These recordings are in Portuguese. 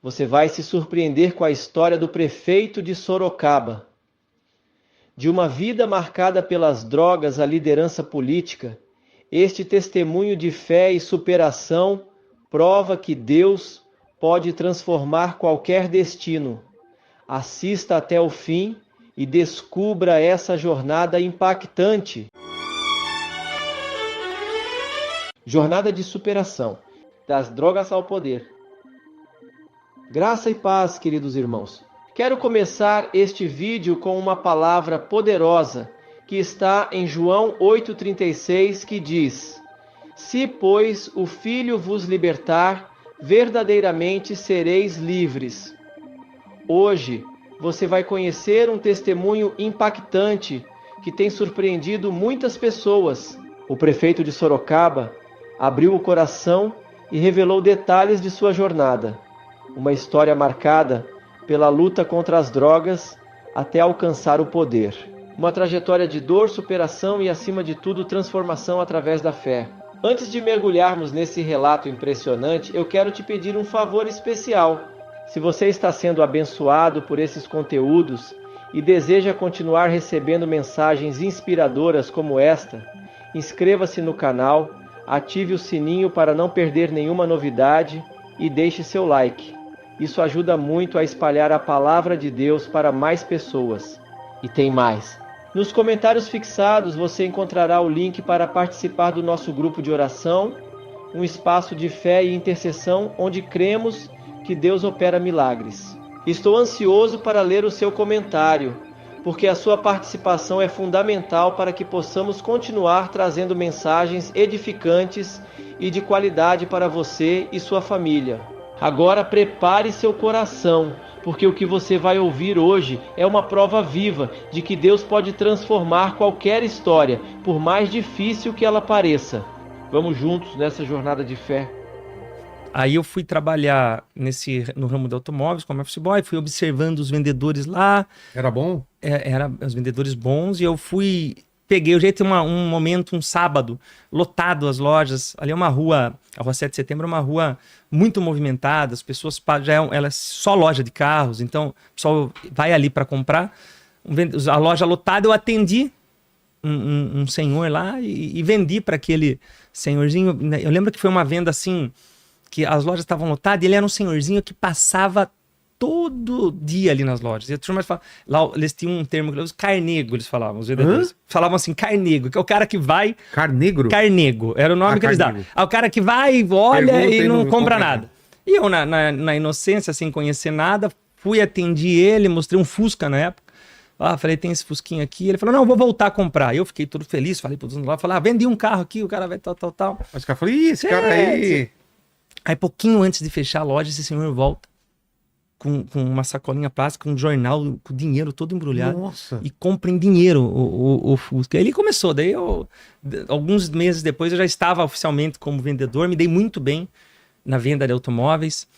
Você vai se surpreender com a história do prefeito de Sorocaba. De uma vida marcada pelas drogas à liderança política, este testemunho de fé e superação prova que Deus pode transformar qualquer destino. Assista até o fim e descubra essa jornada impactante. Jornada de superação, das drogas ao poder. Graça e paz, queridos irmãos. Quero começar este vídeo com uma palavra poderosa que está em João 8,36, que diz: Se, pois, o Filho vos libertar, verdadeiramente sereis livres. Hoje, você vai conhecer um testemunho impactante que tem surpreendido muitas pessoas. O prefeito de Sorocaba abriu o coração e revelou detalhes de sua jornada. Uma história marcada pela luta contra as drogas até alcançar o poder. Uma trajetória de dor, superação e, acima de tudo, transformação através da fé. Antes de mergulharmos nesse relato impressionante, eu quero te pedir um favor especial. Se você está sendo abençoado por esses conteúdos e deseja continuar recebendo mensagens inspiradoras como esta, inscreva-se no canal, ative o sininho para não perder nenhuma novidade e deixe seu like. Isso ajuda muito a espalhar a palavra de Deus para mais pessoas. E tem mais. Nos comentários fixados você encontrará o link para participar do nosso grupo de oração, um espaço de fé e intercessão onde cremos que Deus opera milagres. Estou ansioso para ler o seu comentário, porque a sua participação é fundamental para que possamos continuar trazendo mensagens edificantes e de qualidade para você e sua família. Agora prepare seu coração, porque o que você vai ouvir hoje é uma prova viva de que Deus pode transformar qualquer história, por mais difícil que ela pareça. Vamos juntos nessa jornada de fé. Aí eu fui trabalhar no ramo de automóveis, como office boy, fui observando os vendedores lá. Era bom? Era os vendedores bons, e eu peguei o jeito, um momento, um sábado, lotado as lojas. Ali é uma rua, a Rua 7 de Setembro é uma rua muito movimentada, as pessoas ela é só loja de carros, então o pessoal vai ali para comprar. A loja lotada, eu atendi um senhor lá e vendi para aquele senhorzinho. Eu lembro que foi uma venda assim, que as lojas estavam lotadas e ele era um senhorzinho que passava todo dia ali nas lojas. E a turma fala, lá eles tinham um termo, carnego, eles falavam, os vendedores. Falavam assim, carnego, que é o cara que vai... Carnegro? Carnego, era o nome que eles davam. É o cara que vai, olha pergunta e não compra nada. E eu, na inocência, sem conhecer nada, atendi ele, mostrei um Fusca na época. Falei, tem esse Fusquinha aqui. Ele falou, não, vou voltar a comprar. E eu fiquei todo feliz, falei pro dono lá, falei, vendi um carro aqui, o cara vai tal. Mas o cara falou, esse cara aí... Aí, pouquinho antes de fechar a loja, esse senhor volta com uma sacolinha plástica, um jornal, com dinheiro todo embrulhado. Nossa. E compra em dinheiro o Fusca. Aí ele começou, daí alguns meses depois eu já estava oficialmente como vendedor, me dei muito bem na venda de automóveis.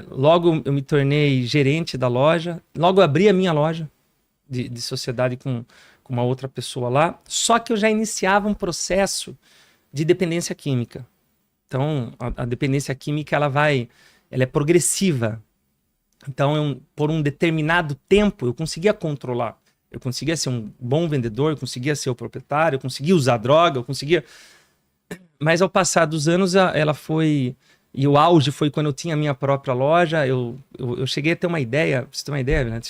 Logo eu me tornei gerente da loja, logo eu abri a minha loja de sociedade com uma outra pessoa lá, só que eu já iniciava um processo de dependência química. Então, a dependência química, ela é progressiva. Então, por um determinado tempo, eu conseguia controlar. Eu conseguia ser um bom vendedor, eu conseguia ser o proprietário, eu conseguia usar droga, eu conseguia... Mas, ao passar dos anos, ela foi... E o auge foi quando eu tinha a minha própria loja. Eu cheguei a ter uma ideia, pra você ter uma ideia, né?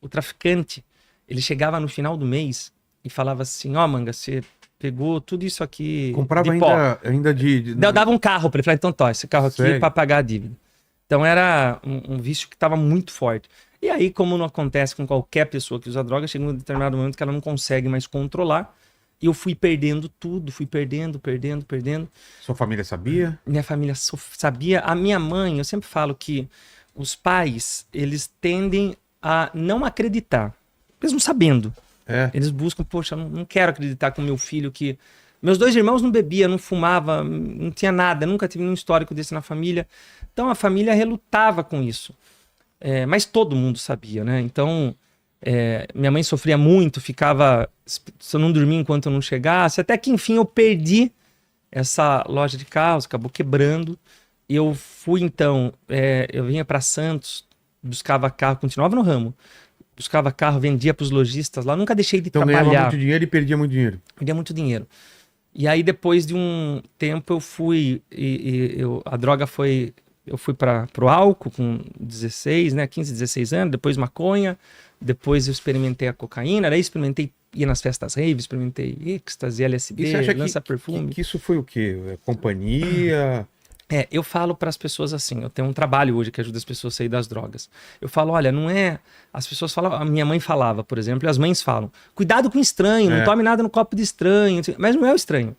O traficante, ele chegava no final do mês e falava assim, Manga, você... pegou tudo isso aqui. Comprava ainda de... Eu dava um carro para ele. Falei, então tá, esse carro aqui para pagar a dívida. Então era um vício que estava muito forte. E aí, como não acontece com qualquer pessoa que usa droga, chega um determinado momento que ela não consegue mais controlar. E eu fui perdendo tudo, fui perdendo. Sua família sabia? Minha família sabia. A minha mãe, eu sempre falo que os pais, eles tendem a não acreditar, mesmo sabendo. Eles buscam, poxa, não quero acreditar com meu filho que... Meus 2 irmãos não bebiam, não fumava, não tinha nada, nunca tive nenhum histórico desse na família. Então a família relutava com isso. Mas todo mundo sabia, né? Então minha mãe sofria muito, ficava... Se eu não dormia enquanto eu não chegasse, até que enfim eu perdi essa loja de carros, acabou quebrando. eu fui então, eu vinha para Santos, buscava carro, continuava no ramo, buscava carro, vendia para os lojistas lá, nunca deixei de Então ganhava trabalhar. muito dinheiro e perdia muito dinheiro. Perdia muito dinheiro. E aí depois de um tempo eu fui, a droga foi, eu fui para o álcool com 16, né, 15, 16 anos, depois maconha, depois eu experimentei a cocaína, daí experimentei, ia nas festas rave, experimentei êxtase, LSD, E você acha lança-perfume. que isso foi o quê? Companhia? Eu falo para as pessoas assim, eu tenho um trabalho hoje que ajuda as pessoas a sair das drogas. Eu falo, olha, não é... As pessoas falam, a minha mãe falava, por exemplo, e as mães falam, cuidado com o estranho, não tome nada no copo de estranho, mas não é o estranho.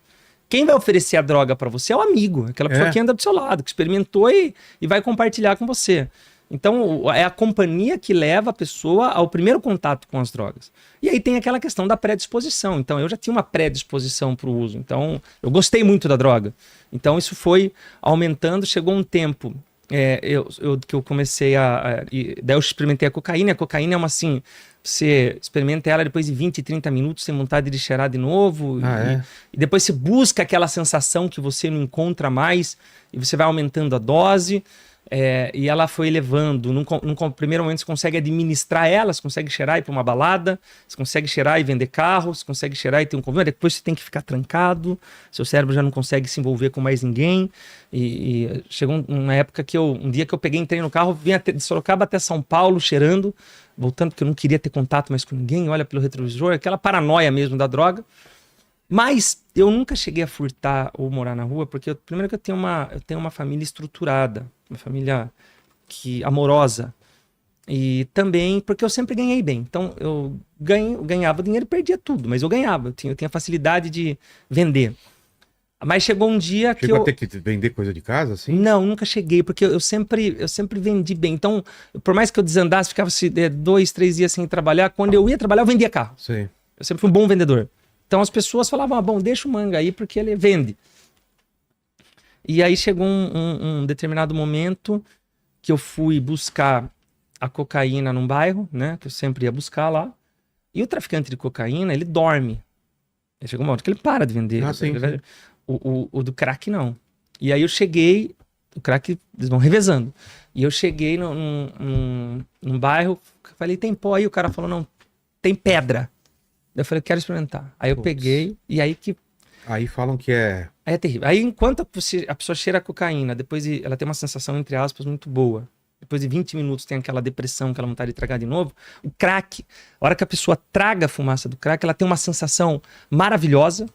Quem vai oferecer a droga para você é o amigo, aquela pessoa que anda do seu lado, que experimentou e vai compartilhar com você. Então, é a companhia que leva a pessoa ao primeiro contato com as drogas. E aí tem aquela questão da predisposição. Então, eu já tinha uma predisposição para o uso. Então, eu gostei muito da droga. Então, isso foi aumentando. Chegou um tempo que eu comecei daí eu experimentei a cocaína. A cocaína é uma assim... Você experimenta ela depois de 20, 30 minutos, tem vontade de cheirar de novo. E depois você busca aquela sensação que você não encontra mais. E você vai aumentando a dose. E ela foi elevando. Num primeiro momento você consegue administrar ela, você consegue cheirar e ir para uma balada, você consegue cheirar e vender carro, você consegue cheirar e ter um convívio, depois você tem que ficar trancado, seu cérebro já não consegue se envolver com mais ninguém. E chegou uma época que um dia que eu peguei, entrei no carro, vinha de Sorocaba até São Paulo cheirando, voltando porque eu não queria ter contato mais com ninguém, olha pelo retrovisor, aquela paranoia mesmo da droga. Mas eu nunca cheguei a furtar ou morar na rua, porque primeiro que eu tenho uma família estruturada, uma família amorosa. E também porque eu sempre ganhei bem. Então eu ganhava dinheiro e perdia tudo, mas eu ganhava. Eu tinha facilidade de vender. Mas chegou um dia Chegou a ter que vender coisa de casa, assim? Não, nunca cheguei, porque eu sempre vendi bem. Então, por mais que eu desandasse, ficava 2, 3 dias sem trabalhar, quando eu ia trabalhar, eu vendia carro. Sim. Eu sempre fui um bom vendedor. Então as pessoas falavam, bom, deixa o Manga aí porque ele vende. E aí chegou um determinado momento que eu fui buscar a cocaína num bairro, né? Que eu sempre ia buscar lá. E o traficante de cocaína, ele dorme. Ele chegou uma hora que ele para de vender. Sim. O do crack, não. E aí eu cheguei, o crack, eles vão revezando. E eu cheguei num bairro, falei, tem pó aí? O cara falou, não, tem pedra. Eu falei, quero experimentar. Aí eu peguei, e aí que... Aí falam que é... Aí é terrível. Aí enquanto a pessoa cheira a cocaína, depois ela tem uma sensação, entre aspas, muito boa. Depois de 20 minutos tem aquela depressão, aquela vontade de tragar de novo. O crack, a hora que a pessoa traga a fumaça do crack, ela tem uma sensação maravilhosa,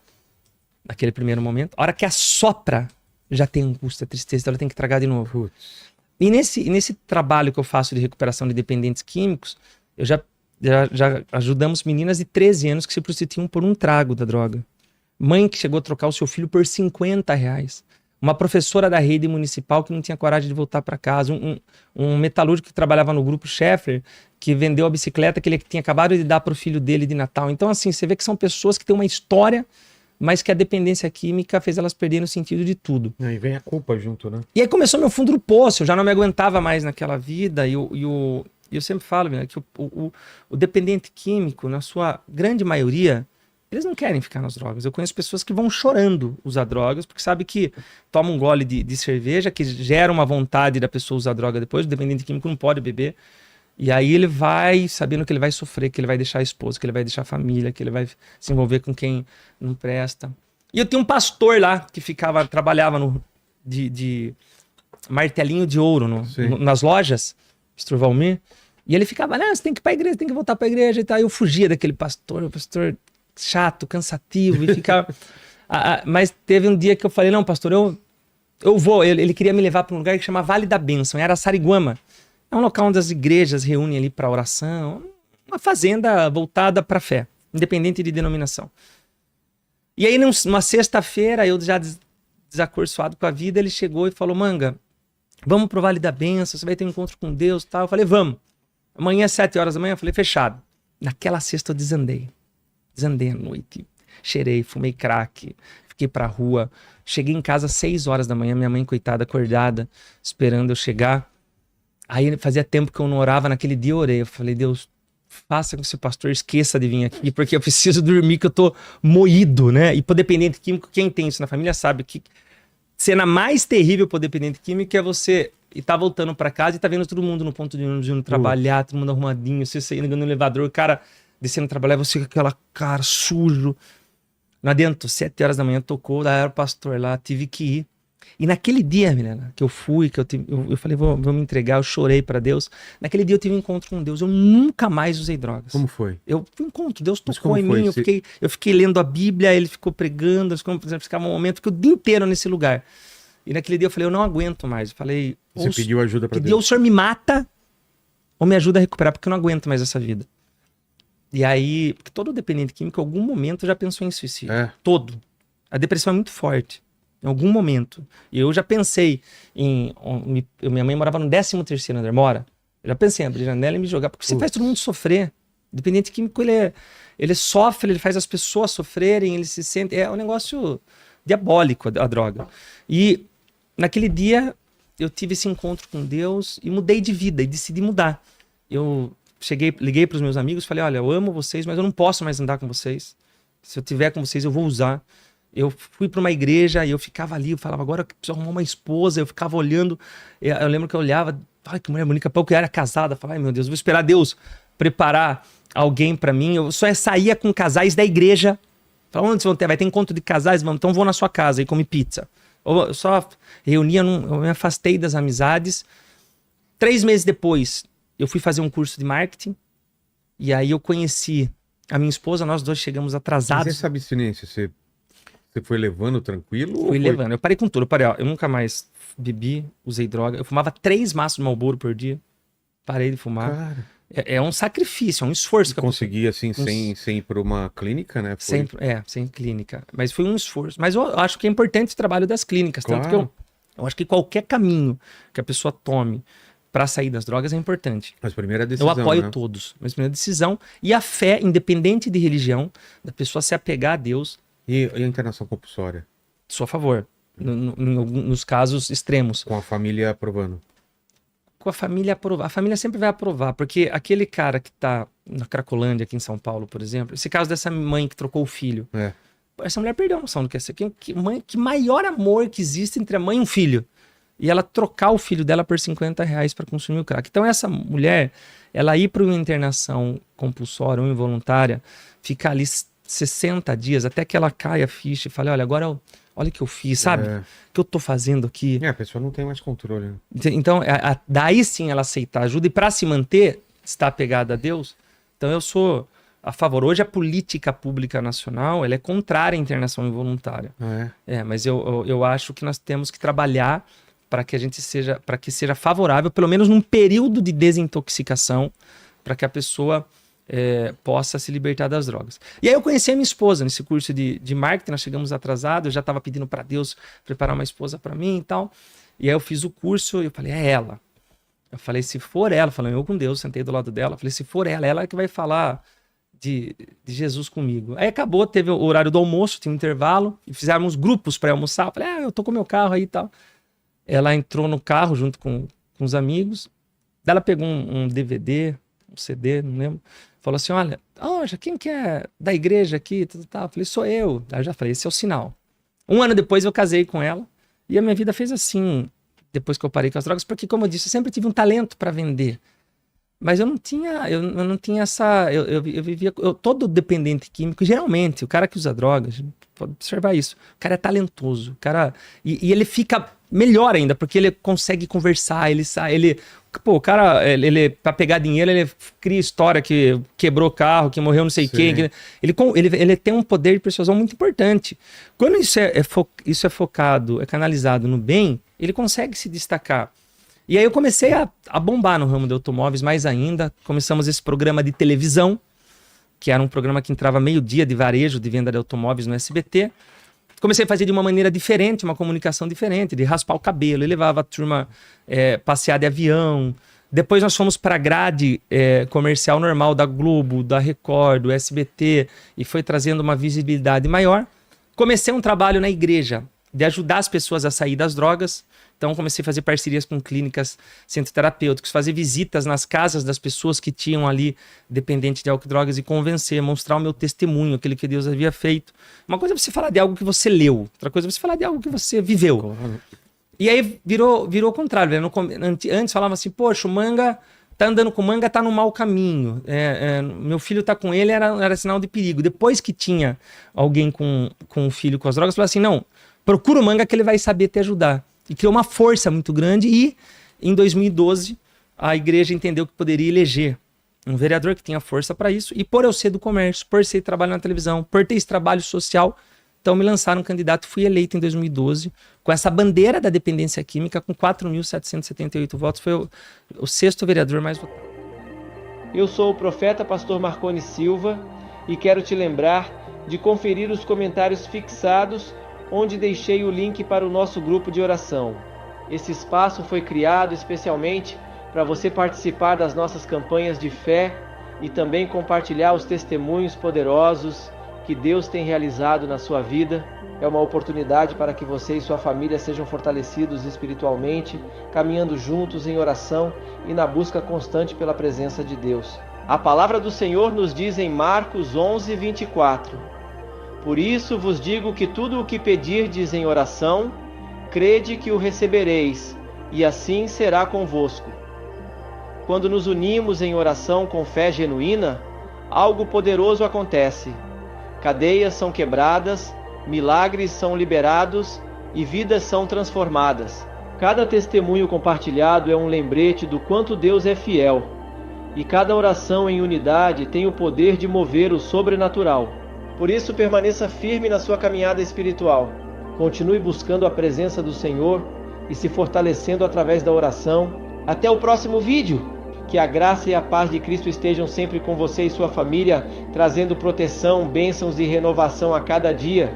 naquele primeiro momento. A hora que assopra, já tem angústia, tristeza, então ela tem que tragar de novo. Putz. E nesse trabalho que eu faço de recuperação de dependentes químicos, eu já ajudamos meninas de 13 anos que se prostituíam por um trago da droga. Mãe que chegou a trocar o seu filho por R$50. Uma professora da rede municipal que não tinha coragem de voltar para casa. Um metalúrgico que trabalhava no grupo Schaeffer, que vendeu a bicicleta que ele tinha acabado de dar para o filho dele de Natal. Então, assim, você vê que são pessoas que têm uma história, mas que a dependência química fez elas perderem o sentido de tudo. E aí vem a culpa junto, né? E aí começou meu fundo do poço. Eu já não me aguentava mais naquela vida. E eu sempre falo, que o dependente químico, na sua grande maioria, eles não querem ficar nas drogas. Eu conheço pessoas que vão chorando usar drogas, porque sabe que toma um gole de cerveja, que gera uma vontade da pessoa usar droga depois, o dependente químico não pode beber. E aí ele vai sabendo que ele vai sofrer, que ele vai deixar a esposa, que ele vai deixar a família, que ele vai se envolver com quem não presta. E eu tinha um pastor lá que trabalhava de martelinho de ouro nas lojas, Pastor Valmir. E ele ficava, não, você tem que ir pra igreja, tem que voltar pra igreja e tal. Eu fugia daquele pastor, o pastor chato, cansativo, e ficava... Mas teve um dia que eu falei, não, pastor, eu vou. Ele queria me levar para um lugar que chama Vale da Bênção, era Sariguama. É um local onde as igrejas reúnem ali para oração, uma fazenda voltada para fé, independente de denominação. E aí, numa sexta-feira, eu já desacorçoado com a vida, ele chegou e falou, Manga, vamos pro Vale da Bênção, você vai ter um encontro com Deus e tal. Eu falei, vamos. Amanhã, 7 horas da manhã, eu falei, fechado. Naquela sexta eu desandei à noite. Cheirei, fumei crack, fiquei pra rua. Cheguei em casa às 6 horas da manhã, minha mãe, coitada, acordada, esperando eu chegar. Aí fazia tempo que eu não orava, naquele dia eu orei. Eu falei, Deus, faça com que esse pastor esqueça de vir aqui, porque eu preciso dormir, que eu tô moído, né? E pro dependente químico, quem tem isso na família sabe que cena mais terrível pro dependente químico é você e tá voltando pra casa e tá vendo todo mundo no ponto de ônibus indo trabalhar, todo mundo arrumadinho, você saindo no elevador, o cara descendo trabalhar, você com aquela cara sujo. Não adianta, 7 horas da manhã tocou, daí era o pastor lá, tive que ir. E naquele dia, Milena, que eu fui, eu falei, vou me entregar, eu chorei pra Deus. Naquele dia eu tive um encontro com Deus, eu nunca mais usei drogas. Como foi? Eu fui um encontro, Deus Mas tocou como em foi? mim, eu fiquei lendo a Bíblia, ele ficou pregando, ficava um momento, fiquei o dia inteiro nesse lugar. E naquele dia eu falei, eu não aguento mais. Eu falei, Você pediu ajuda pra Deus, o Senhor me mata ou me ajuda a recuperar, porque eu não aguento mais essa vida. E aí, porque todo dependente químico, em algum momento, já pensou em suicídio. É. Todo. A depressão é muito forte. Em algum momento. E eu já pensei em... minha mãe morava no 13º andar, mora. Eu já pensei em abrir janela e me jogar, porque você faz todo mundo sofrer. Dependente químico, ele sofre, ele faz as pessoas sofrerem, ele se sente... É um negócio diabólico, a droga. E naquele dia, eu tive esse encontro com Deus e mudei de vida, e decidi mudar. Eu liguei para os meus amigos, falei, olha, eu amo vocês, mas eu não posso mais andar com vocês. Se eu tiver com vocês, eu vou usar. Eu fui para uma igreja e eu ficava ali, eu falava, agora eu preciso arrumar uma esposa. Eu ficava olhando, eu lembro que eu olhava, ai, que mulher bonita, porque eu era casada. Eu falava, ai meu Deus, vou esperar Deus preparar alguém para mim. Eu só saía com casais da igreja. Falava, onde vocês vão ter? Vai ter encontro de casais? Vamos, então vou na sua casa e come pizza. Eu só reunia, eu me afastei das amizades. 3 meses depois, eu fui fazer um curso de marketing. E aí eu conheci a minha esposa, nós dois chegamos atrasados. Mas essa abstinência, você foi levando tranquilo? Fui levando. Eu parei com tudo. Eu nunca mais bebi, usei droga. Eu fumava 3 maços de Marlboro por dia. Parei de fumar. Cara, É um sacrifício, é um esforço. consegui assim, sem ir para uma clínica, né? Foi... Sem clínica. Mas foi um esforço. Mas eu acho que é importante o trabalho das clínicas. Claro. Tanto que eu acho que qualquer caminho que a pessoa tome para sair das drogas é importante. Mas primeira decisão, Eu apoio né? todos. Mas primeira decisão. E a fé, independente de religião, da pessoa se apegar a Deus. E a internação compulsória? Sou a favor. Nos casos extremos. Com a família aprovando? Com a família aprovar. A família sempre vai aprovar, porque aquele cara que tá na Cracolândia, aqui em São Paulo, por exemplo, esse caso dessa mãe que trocou o filho, essa mulher perdeu a noção do que é ser. Que maior amor que existe entre a mãe e um filho. E ela trocar o filho dela por R$50 para consumir o crack. Então essa mulher, ela ir para uma internação compulsória ou involuntária, ficar ali 60 dias até que ela caia a ficha e fale, olha, agora olha o que eu fiz, sabe? O que eu tô fazendo aqui. A pessoa não tem mais controle, né? Então, daí sim ela aceitar ajuda. E para se manter, estar apegada a Deus, então eu sou a favor. Hoje a política pública nacional, ela é contrária à internação involuntária. Mas eu acho que nós temos que trabalhar para que seja favorável, pelo menos num período de desintoxicação, para que a pessoa possa se libertar das drogas. E aí eu conheci a minha esposa nesse curso de marketing, nós chegamos atrasados, eu já estava pedindo para Deus preparar uma esposa para mim e tal. E aí eu fiz o curso e eu falei, é ela. Eu falei, se for ela, falando eu com Deus, sentei do lado dela, eu falei, se for ela que vai falar de Jesus comigo. Aí acabou, teve o horário do almoço, tinha um intervalo, e fizemos grupos para almoçar. Eu falei, eu tô com meu carro aí e tal. Ela entrou no carro junto com os amigos, daí ela pegou um DVD, um CD, não lembro, falou assim, olha, quem que é da igreja aqui? Eu falei, sou eu. Aí eu já falei, esse é o sinal. 1 ano depois eu casei com ela, e a minha vida fez assim, depois que eu parei com as drogas, porque, como eu disse, eu sempre tive um talento para vender. Mas eu não tinha essa... Eu vivia... todo dependente químico, geralmente, o cara que usa drogas, pode observar isso, o cara é talentoso, o cara... E ele fica melhor ainda, porque ele consegue conversar, o cara, pra pegar dinheiro, ele cria história que quebrou carro, que morreu não sei quem. Ele tem um poder de persuasão muito importante. Quando isso é focado, é canalizado no bem, ele consegue se destacar. E aí eu comecei a bombar no ramo de automóveis mais ainda. Começamos esse programa de televisão, que era um programa que entrava meio-dia de varejo, de venda de automóveis no SBT. Comecei a fazer de uma maneira diferente, uma comunicação diferente, de raspar o cabelo. Eu levava a turma passear de avião. Depois nós fomos para a grade comercial normal da Globo, da Record, do SBT, e foi trazendo uma visibilidade maior. Comecei um trabalho na igreja de ajudar as pessoas a sair das drogas. Então, comecei a fazer parcerias com clínicas centroterapêuticas, fazer visitas nas casas das pessoas que tinham ali dependente de álcool e drogas e convencer, mostrar o meu testemunho, aquilo que Deus havia feito. Uma coisa é você falar de algo que você leu, outra coisa é você falar de algo que você viveu. E aí virou o contrário. Antes falava assim, poxa, o Manga tá andando com o Manga, tá no mau caminho. Meu filho tá com ele, era sinal de perigo. Depois que tinha alguém com um filho com as drogas, falava assim, não, procura o Manga que ele vai saber te ajudar. E criou uma força muito grande e, em 2012, a igreja entendeu que poderia eleger um vereador que tinha força para isso. E por eu ser do comércio, por ser trabalho na televisão, por ter esse trabalho social, então me lançaram candidato, fui eleito em 2012, com essa bandeira da dependência química, com 4.778 votos. Foi o 6º vereador mais votado. Eu sou o profeta pastor Marconi Silva e quero te lembrar de conferir os comentários fixados onde deixei o link para o nosso grupo de oração. Esse espaço foi criado especialmente para você participar das nossas campanhas de fé e também compartilhar os testemunhos poderosos que Deus tem realizado na sua vida. É uma oportunidade para que você e sua família sejam fortalecidos espiritualmente, caminhando juntos em oração e na busca constante pela presença de Deus. A palavra do Senhor nos diz em Marcos 11:24: por isso vos digo que tudo o que pedirdes em oração, crede que o recebereis, e assim será convosco. Quando nos unimos em oração com fé genuína, algo poderoso acontece. Cadeias são quebradas, milagres são liberados e vidas são transformadas. Cada testemunho compartilhado é um lembrete do quanto Deus é fiel, e cada oração em unidade tem o poder de mover o sobrenatural. Por isso, permaneça firme na sua caminhada espiritual. Continue buscando a presença do Senhor e se fortalecendo através da oração. Até o próximo vídeo! Que a graça e a paz de Cristo estejam sempre com você e sua família, trazendo proteção, bênçãos e renovação a cada dia.